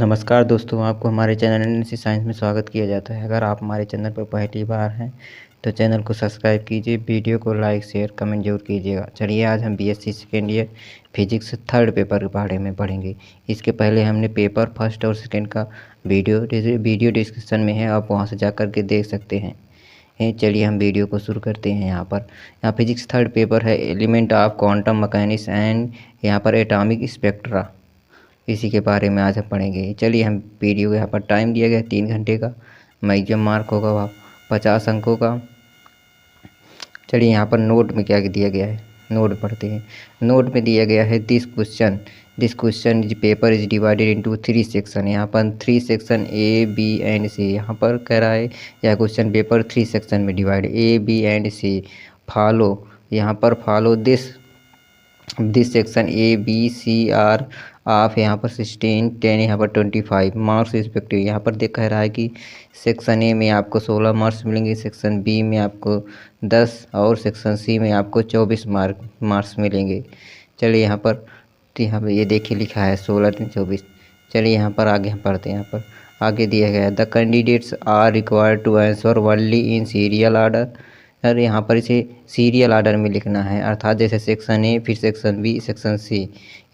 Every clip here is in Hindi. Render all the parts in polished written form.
नमस्कार दोस्तों, आपको हमारे चैनल एनएनसी साइंस में स्वागत किया जाता है। अगर आप हमारे चैनल पर पहली बार हैं तो चैनल को सब्सक्राइब कीजिए, वीडियो को लाइक शेयर कमेंट जरूर कीजिएगा। चलिए आज हम BSc second year physics third paper के बारे में पढ़ेंगे। इसके पहले हमने पेपर फर्स्ट और सेकेंड का वीडियो डिस्क्रिप्शन में है, आप वहां से जा कर के देख सकते हैं। चलिए हम वीडियो को शुरू करते हैं। यहाँ फिजिक्स थर्ड पेपर है, element of quantum mechanics and यहाँ पर एटॉमिक स्पेक्ट्रा, इसी के बारे में आज हम पढ़ेंगे। चलिए हम वीडियो यहाँ पर टाइम दिया गया है 3 घंटे का, मैक्सिमम मार्क होगा वह 50 अंकों का। चलिए यहाँ पर नोट में क्या दिया गया है, नोट पढ़ते हैं। नोट में दिया गया है this question is paper is divided into 3 section. यहाँ पर 3 section A B and C, यहाँ पर कह रहा है यह क्वेश्चन पेपर 3 सेक्शन में divide, A B and C. Follow, यहाँ पर follow this section A B C are of यहाँ पर 16 10 यहाँ पर 25 मार्क्स रिस्पेक्टिव। यहाँ पर कह रहा है कि सेक्शन ए में आपको 16 मार्क्स मिलेंगे, सेक्शन बी में आपको 10 और सेक्शन सी में आपको 24 मार्क्स मिलेंगे। चलिए यहाँ पर ये देखिए लिखा है 16 3 24। चलिए यहाँ पर आगे हम पढ़ते हैं। यहाँ पर आगे दिया गया है the candidates are required to answer only in serial order. और यहाँ पर इसे सीरियल ऑर्डर में लिखना है, अर्थात जैसे सेक्शन ए फिर section B section C.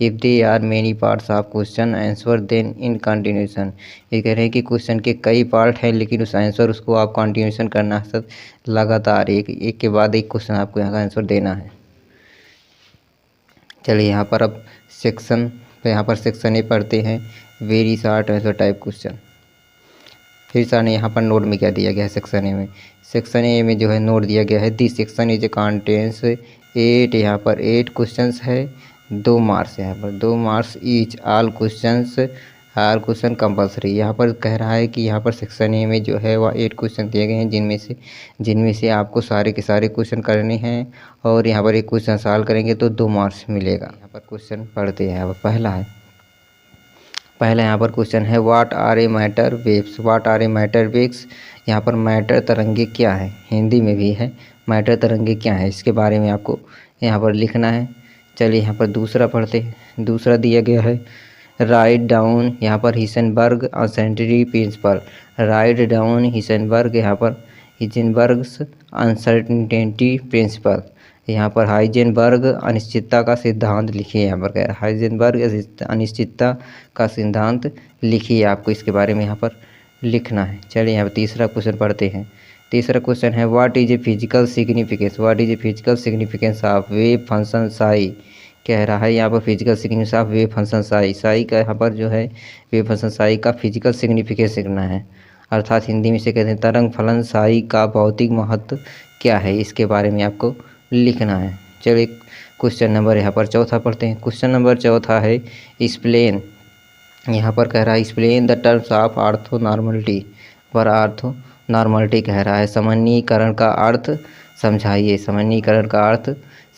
If they are many parts of question answer then in continuation. ये कह रहे हैं कि क्वेश्चन के कई पार्ट हैं लेकिन उस आंसर उसको आप कंटिन्यूशन करना है, लगातार एक के बाद एक क्वेश्चन आपको यहाँ का आंसर देना है। चलिए यहाँ पर अब यहाँ पर सेक्शन ए पढ़ते हैं, very short answer type question. फिर सामने यहाँ पर नोट में क्या दिया गया है सेक्शन ए में। सेक्शन ए में जो है नोट दिया गया है दिस सेक्शन इज कंटेंस 8, यहाँ पर 8 क्वेश्चंस है, 2 मार्क्स, यहाँ पर 2 marks each, all question compulsory. यहाँ पर कह रहा है कि यहाँ पर सेक्शन ए में जो है वह 8 क्वेश्चन दिए गए हैं जिनमें से आपको सारे के सारे क्वेश्चन करने हैं, और यहाँ पर एक क्वेश्चन सॉल्व करेंगे तो 2 मार्क्स मिलेगा। यहाँ पर क्वेश्चन पढ़ते हैं। यहाँ पर पहला यहाँ पर क्वेश्चन है what are a matter waves. What are a matter waves, यहाँ पर मैटर तरंगे क्या है, हिंदी में भी है मैटर तरंगे क्या है, इसके बारे में आपको यहाँ पर लिखना है। चलिए यहाँ पर दूसरा पढ़ते हैं। दूसरा दिया गया है राइट डाउन, यहाँ पर हिसेनबर्ग अनसर्टेनिटी प्रिंसिपल। राइट डाउन हिसेनबर्ग, यहाँ पर हिसेनबर्ग्स अनसर्टेनिटी प्रिंसिपल। यहाँ पर हाइजेनबर्ग अनिश्चितता का सिद्धांत लिखिए। यहाँ पर कह रहा है हाइजेनबर्ग अनिश्चितता का सिद्धांत लिखिए, आपको इसके बारे में यहाँ पर लिखना है। चलिए यहाँ पर तीसरा क्वेश्चन पढ़ते हैं। तीसरा क्वेश्चन है what is a physical significance. What is a physical significance of wave function psi. कह रहा है यहाँ पर physical significance of wave function psi का यहाँ पर जो है वेव फंक्शन साई का फिजिकल सिग्निफिकेंस लिखना है, अर्थात हिंदी में से कहते हैं तरंग फलन साई का भौतिक महत्व क्या है, इसके बारे में आपको लिखना है। चलिए क्वेश्चन नंबर यहाँ पर चौथा पढ़ते हैं। क्वेश्चन नंबर चौथा है एक्सप्लेन। यहाँ पर कह रहा है explain the terms of ortho normality. पर ऑर्थो नॉर्मलिटी कह रहा है सामान्यीकरण का अर्थ समझाइए, सामान्यीकरण का अर्थ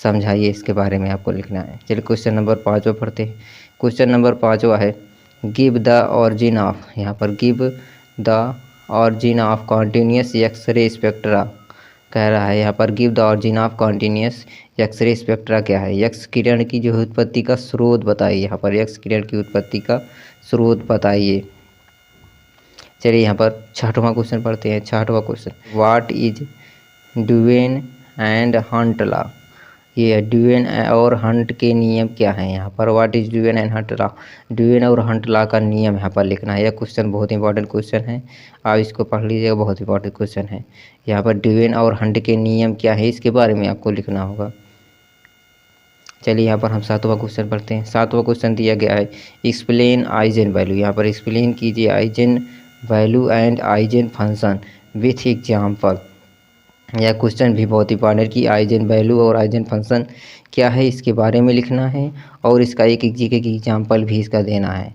समझाइए, इसके बारे में आपको लिखना है। चलिए क्वेश्चन नंबर 5वां पढ़ते हैं। क्वेश्चन नंबर 5वां है गिव द ऑरिजिन ऑफ। यहाँ पर give the origin of continuous X ray spectra कह रहा है। यहाँ पर give the origin of continuous X ray spectra क्या है, एक्स किरण की जो उत्पत्ति का स्रोत बताइए। यहाँ पर एक्स किरण की उत्पत्ति का स्रोत बताइए। चलिए यहाँ पर 6वां क्वेश्चन पढ़ते हैं। 6वां question what is Duane and Hunt law. ये ड्यूवेन और हंट के नियम क्या हैं। यहाँ पर what is Duane and Hunt law, Duane और हंट लॉ का नियम यहाँ पर लिखना है। यह क्वेश्चन बहुत इंपॉर्टेंट क्वेश्चन है, आप इसको पढ़ लीजिएगा, बहुत इंपॉर्टेंट क्वेश्चन है। यहाँ पर ड्यूवेन और हंट के नियम क्या है, इसके बारे में आपको लिखना होगा। चलिए यहाँ पर हम 7वां क्वेश्चन पढ़ते हैं। 7वां क्वेश्चन दिया गया है एक्सप्लेन आइजेन वैल्यू। यहाँ पर एक्सप्लेन कीजिए eigen value and eigen function with example. यह क्वेश्चन भी बहुत इंपॉर्टेंट कि आइजेन वैल्यू और आइजेन फंक्शन क्या है, इसके बारे में लिखना है, और इसका एक एग्जाम्पल भी इसका देना है।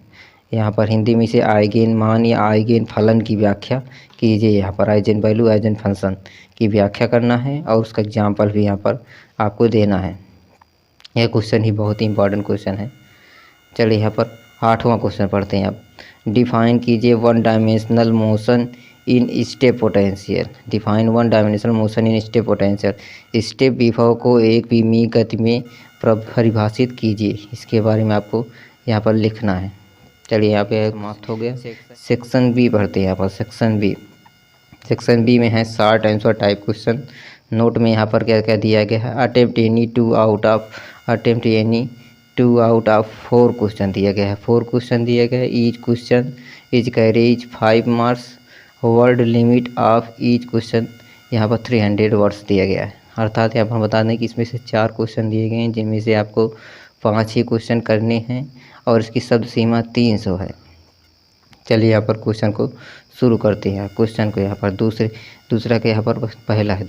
यहाँ पर हिंदी में से आइगेन मान या आइगेन फलन की व्याख्या कीजिए। यहाँ पर आइजेन वैल्यू आइजेन फंक्शन की व्याख्या करना है और उसका एग्जाम्पल भी यहाँ पर आपको देना है। यह क्वेश्चन ही बहुत ही इंपॉर्टेंट क्वेश्चन है। चलिए यहाँ पर 8वां क्वेश्चन पढ़ते हैं। आप डिफाइन कीजिए one dimensional motion in step potential. Define one dimensional motion in step potential. Step विभव को एक विमीय गति में परिभाषित कीजिए, इसके बारे में आपको यहाँ पर लिखना है। चलिए यहाँ पे समाप्त हो गया। सेक्शन बी पढ़ते हैं यहाँ पर। सेक्शन बी में है short answer type question. Note में यहाँ पर क्या क्या दिया गया है, attempt any two out of 4 question दिया गया है। 4 क्वेश्चन दिया गया है। Each question is carries 5 marks. Word limit of each question यहाँ पर 300 वर्ड्स दिया गया है। अर्थात यहाँ पर बता दें कि इसमें से 4 क्वेश्चन दिए गए हैं, जिनमें से आपको 5 ही क्वेश्चन करने हैं और इसकी शब्द सीमा 300 है। चलिए यहाँ पर क्वेश्चन को शुरू करते हैं। क्वेश्चन को यहाँ पर दूसरा के यहाँ पर पहला है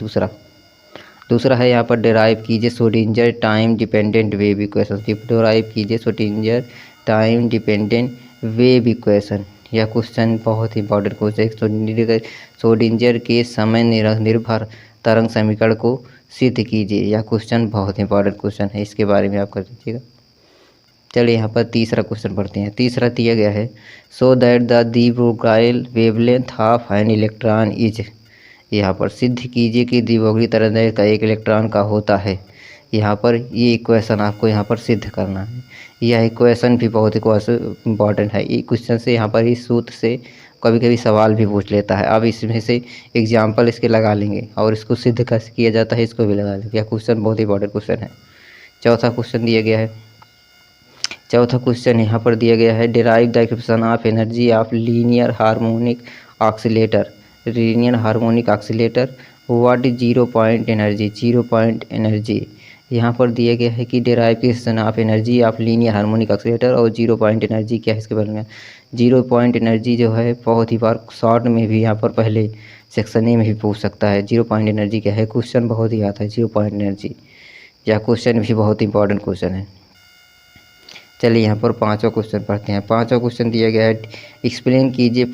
दूसरा है यहाँ पर डिराइव कीजिए Schrodinger time dependent wave equation. Derive कीजिए Schrodinger time dependent wave equation. यह क्वेश्चन बहुत इंपॉर्टेंट क्वेश्चन है। श्रोडिंगर के समय निर्भर तरंग समीकरण को सिद्ध कीजिए। यह क्वेश्चन बहुत इंपॉर्टेंट क्वेश्चन है, इसके बारे में आप कर दीजिएगा। चलिए यहाँ पर तीसरा क्वेश्चन पढ़ते हैं। तीसरा दिया गया है सो दैट द द्विध्रुवीय wavelength of an electron is. यहाँ पर सिद्ध कीजिए कि द्विध्रुवीय तरंगदैर्घ्य का एक इलेक्ट्रॉन का होता है। यहाँ पर ये इक्वेशन आपको यहाँ पर सिद्ध करना है। यह इक्वेशन भी बहुत इंपॉर्टेंट है। ये क्वेश्चन से यहाँ पर इस सूत्र से कभी कभी सवाल भी पूछ लेता है। अब इसमें से एग्जाम्पल इसके लगा लेंगे और इसको सिद्ध कैसे किया जाता है इसको भी लगा लेंगे। यह क्वेश्चन बहुत इंपॉर्टेंट क्वेश्चन है। चौथा क्वेश्चन दिया गया है। चौथा क्वेश्चन यहाँ पर दिया गया है derive the equation of energy of linear harmonic oscillator. What is zero point energy. यहाँ पर दिया गया है कि derive equation of energy of linear harmonic oscillator और जीरो पॉइंट एनर्जी क्या है इसके बारे में। जीरो पॉइंट एनर्जी जो है बहुत ही बार शॉर्ट में भी यहाँ पर पहले सेक्शन ए में भी पूछ सकता है। जीरो पॉइंट एनर्जी क्या है, क्वेश्चन बहुत ही आता है जीरो पॉइंट एनर्जी। यह क्वेश्चन भी बहुत इंपॉर्टेंट क्वेश्चन है। चलिए यहाँ पर पांचवा क्वेश्चन पढ़ते हैं। पांचवा क्वेश्चन दिया गया है एक्सप्लेन कीजिए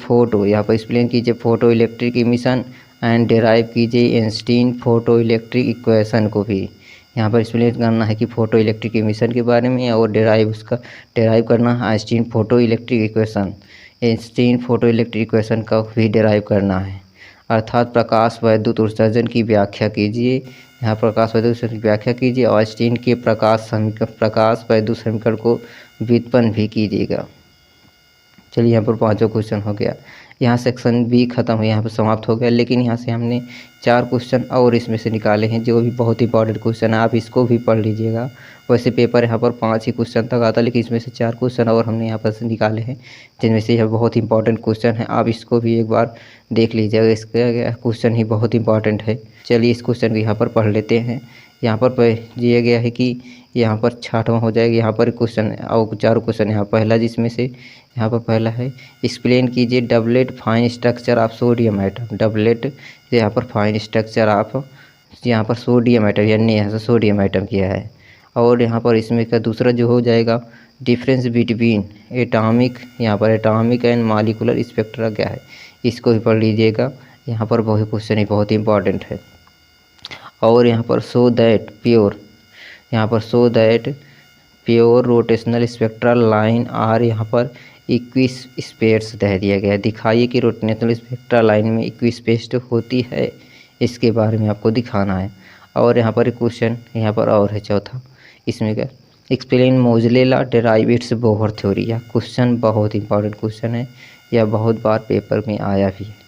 photo electric emission and derive कीजिए आइंस्टीन फोटो इलेक्ट्रिक इक्वेशन को भी। यहाँ पर एक्सप्लेन करना है कि फोटो इलेक्ट्रिक इमिशन के बारे में और डिराइव करना है आइंस्टीन फोटो इलेक्ट्रिक इक्वेशन का भी डिराइव करना है। अर्थात प्रकाश वैद्युत उत्सर्जन की व्याख्या कीजिए। यहाँ प्रकाश वैद्युत उत्सर्जन की व्याख्या कीजिए और आइंस्टीन के प्रकाश वैद्युत समीकरण को व्युत्पन्न भी कीजिएगा। चलिए यहाँ पर पांचवा क्वेश्चन हो गया। यहाँ सेक्शन बी खत्म हो, यहाँ पर समाप्त हो गया। लेकिन यहाँ से हमने 4 क्वेश्चन और इसमें से निकाले हैं जो भी बहुत इंपॉर्टेंट क्वेश्चन है। आप इसको भी पढ़ लीजिएगा। वैसे पेपर यहाँ पर 5 ही क्वेश्चन तक आता, लेकिन इसमें से 4 क्वेश्चन और हमने यहाँ पर से निकाले हैं, जिनमें से यह बहुत इंपॉर्टेंट क्वेश्चन है। आप इसको भी एक बार देख लीजिएगा, इसका क्वेश्चन ही बहुत इंपॉर्टेंट है। चलिए इस क्वेश्चन को यहाँ पर पढ़ लेते हैं। यहाँ पर दिया गया है कि यहाँ पर 6वां हो जाएगा। यहाँ पर क्वेश्चन और 4 क्वेश्चन यहाँ पहला, जिसमें से यहाँ पर पहला है एक्सप्लेन कीजिए doublet fine structure of sodium atom. Doublet यहाँ पर फाइन स्ट्रक्चर ऑफ यहाँ पर सोडियम एटम, यानी यहाँ से सोडियम एटम किया है। और यहाँ पर इसमें का दूसरा जो हो जाएगा डिफरेंस बिटवीन एटॉमिक, यहाँ पर एटॉमिक एंड मॉलिक्यूलर स्पेक्ट्रा क्या है, इसको भी पढ़ लीजिएगा। यहाँ पर बहुत क्वेश्चन ही बहुत इंपॉर्टेंट है। और यहाँ पर so that pure rotational spectral line are यहाँ पर इक्विस स्पेस दे दिया गया है। दिखाइए कि रोटेशनल स्पेक्ट्रल लाइन में इक्विस स्पेस होती है, इसके बारे में आपको दिखाना है। और यहाँ पर एक क्वेश्चन यहाँ पर और है चौथा, इसमें क्या एक्सप्लेन मोज़ेलेला डिराइव इट्स बोहर थ्योरी। यह क्वेश्चन बहुत इंपॉर्टेंट क्वेश्चन है, यह बहुत बार पेपर में आया भी है।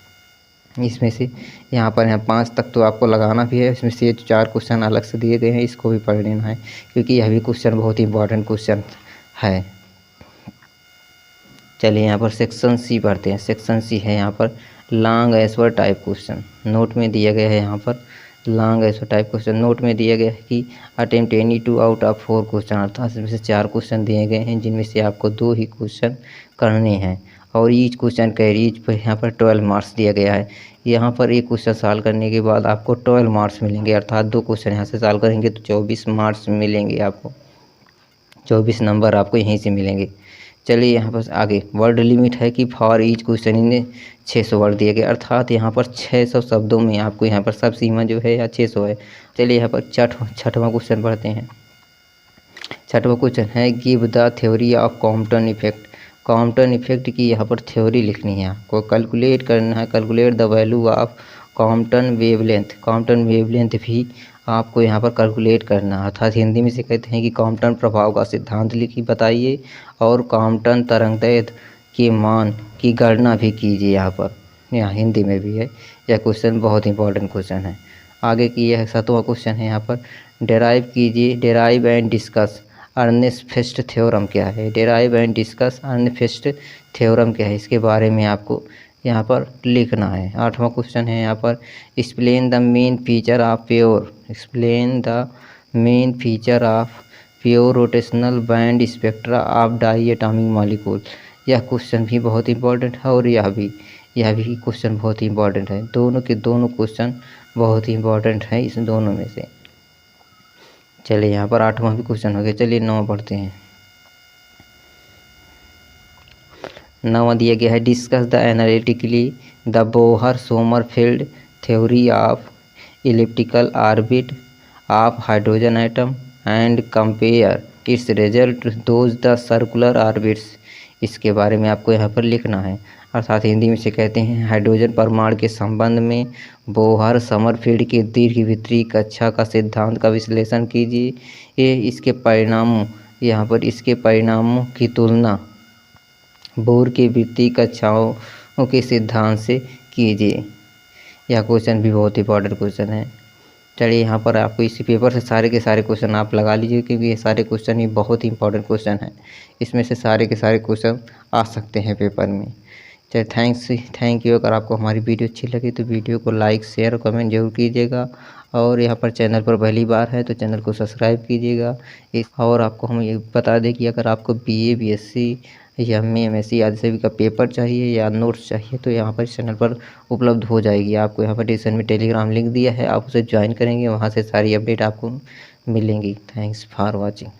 इसमें से यहाँ 5 तक तो आपको लगाना भी है। इसमें से ये 4 क्वेश्चन अलग से दिए गए हैं, इसको भी पढ़ लेना है क्योंकि यह भी क्वेश्चन बहुत इंपॉर्टेंट क्वेश्चन है। चलिए यहाँ पर सेक्शन सी पढ़ते हैं। सेक्शन सी है यहाँ पर long answer type question. Note में दिया गया है यहाँ पर long answer type question. Note में दिया गया है कि attempt any 2 out of 4 question, अर्थात इसमें से 4 क्वेश्चन दिए गए हैं, जिनमें से आपको 2 ही क्वेश्चन करने हैं। और ईच क्वेश्चन कैरीज पर यहाँ पर 12 मार्क्स दिया गया है। यहाँ पर एक क्वेश्चन सॉल्व करने के बाद आपको 12 मार्क्स मिलेंगे, अर्थात 2 क्वेश्चन यहाँ से सॉल्व करेंगे तो 24 मार्क्स मिलेंगे आपको, 24 नंबर आपको यहीं से मिलेंगे। चलिए यहाँ पर आगे वर्ड लिमिट है कि for each question in 600 word दिए गए, अर्थात यहाँ पर 600 शब्दों में आपको यहाँ पर सब सीमा जो है या 600 है। चलिए यहाँ पर छठवां क्वेश्चन पढ़ते हैं। छठवां क्वेश्चन है give the theory of Compton effect. Compton effect की यहाँ पर थ्योरी लिखनी है आपको, कैलकुलेट करना है। Calculate the value of Compton wavelength. Compton wavelength भी आपको यहाँ पर कैलकुलेट करना है, अर्थात हिंदी में से कहते हैं कि कॉम्पटन प्रभाव का सिद्धांत लिखी बताइए और कॉम्पटन तरंगदैर्घ्य के मान की गणना भी कीजिए। यहाँ हिंदी में भी है। यह क्वेश्चन बहुत इंपॉर्टेंट क्वेश्चन है। आगे की यह 7वां क्वेश्चन है। यहाँ पर डेराइव कीजिए, डेराइव एंड डिस्कस अर्नेस्ट फेस्ट थ्योरम क्या है। डेराइव एंड डिस्कस अर्नेस्ट फेस्ट थ्योरम क्या है, इसके बारे में आपको यहाँ पर लिखना है। 8वां क्वेश्चन है यहाँ पर explain the main feature of pure, explain the main feature of pure rotational band spectra of diatomic molecule. यह क्वेश्चन भी बहुत इंपॉर्टेंट है और यह भी क्वेश्चन बहुत इंपॉर्टेंट है। दोनों के दोनों क्वेश्चन बहुत ही इंपॉर्टेंट है इस दोनों में से। चलिए यहाँ पर 8वां भी क्वेश्चन हो गया। चलिए 9वां पढ़ते हैं। 9वां दिया गया है discuss the analytically the Bohr Sommerfeld theory of elliptical orbit of hydrogen atom and compare it's result those the circular orbits. इसके बारे में आपको यहाँ पर लिखना है, अर्थात हिंदी में से कहते हैं हाइड्रोजन परमाणु के संबंध में बोहर समरफील्ड की दीर्घवृत्तीय कक्षा का सिद्धांत का विश्लेषण कीजिए। इसके परिणामों की तुलना बोर की वृत्तीय कक्षाओं के सिद्धांत से कीजिए। यह क्वेश्चन भी बहुत इंपॉर्टेंट क्वेश्चन है। चलिए यहाँ पर आपको इसी पेपर से सारे के सारे क्वेश्चन आप लगा लीजिए, क्योंकि ये सारे क्वेश्चन ही बहुत ही इंपॉर्टेंट क्वेश्चन हैं। इसमें से सारे के सारे क्वेश्चन आ सकते हैं पेपर में। चलिए थैंक यू। अगर आपको हमारी वीडियो अच्छी लगी तो वीडियो को लाइक शेयर और कमेंट जरूर कीजिएगा, और यहाँ पर चैनल पर पहली बार है तो चैनल को सब्सक्राइब कीजिएगा। और आपको हम ये बता दें कि अगर आपको BA BSc या MA MSc आदि सभी का पेपर चाहिए या नोट्स चाहिए तो यहाँ पर चैनल पर उपलब्ध हो जाएगी। आपको यहाँ पर डिस्क्रिप्शन में टेलीग्राम लिंक दिया है, आप उसे ज्वाइन करेंगे, वहाँ से सारी अपडेट आपको मिलेंगी। Thanks for watching.